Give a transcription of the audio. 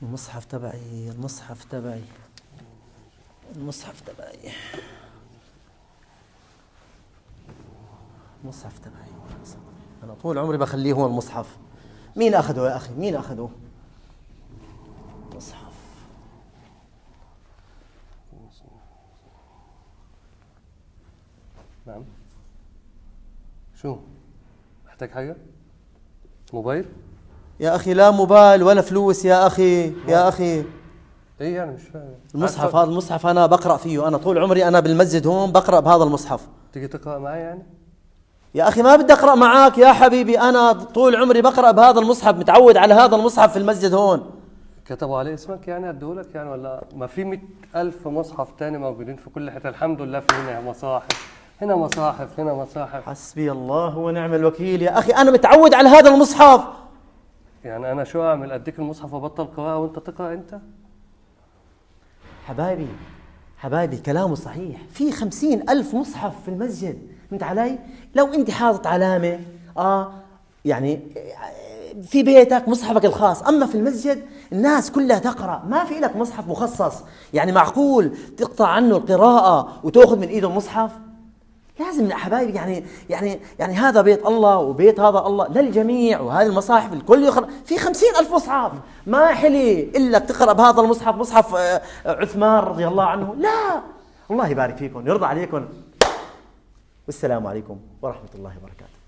المصحف تبعي، المصحف تبعي، المصحف تبعي، المصحف تبعي. أنا طول عمري بخليه هو المصحف. مين أخذه يا أخي؟ مين أخذه؟ مصحف. نعم. شو؟ محتاج حاجة؟ موبايل؟ يا أخي لا موبايل ولا فلوس يا أخي، يا أخي. إيه يعني مش فاهم. المصحف هذا، المصحف أنا بقرأ فيه، أنا طول عمري أنا بالمسجد هون بقرأ بهذا المصحف. تيجي تقرأ معي يعني؟ يا أخي ما بدي أقرأ معاك يا حبيبي، أنا طول عمري بقرأ بهذا المصحف، متعود على هذا المصحف في المسجد هون. كتبوا عليه اسمك يعني أديهولك يعني، ولا ما في 100,000 مصحف تاني موجودين في كل حتة؟ الحمد لله في هنا مصاحف، هنا مصاحف، هنا مصاحف. حسبي الله ونعم الوكيل يا أخي، أنا متعود على هذا المصحف. يعني أنا شو أعمل؟ أديك المصحف وبطل قراءة وأنت تقرأ أنت؟ حبايبي حبايبي كلامه صحيح، في 50,000 مصحف في المسجد، فهمت علي؟ لو أنت حاطط علامة يعني في بيتك مصحفك الخاص، أما في المسجد الناس كلها تقرأ، ما في لك مصحف مخصص. يعني معقول تقطع عنه القراءة وتأخذ من إيده المصحف؟ لازم يا حبايبي، يعني هذا بيت الله وبيت هذا الله للجميع، وهذه المصاحف الكل يقرأ. في 50,000 مصحف، ما حلي إلا تقرأ بهذا المصحف، مصحف عثمان رضي الله عنه. لا، الله يبارك فيكم، يرضى عليكم، والسلام عليكم ورحمة الله وبركاته.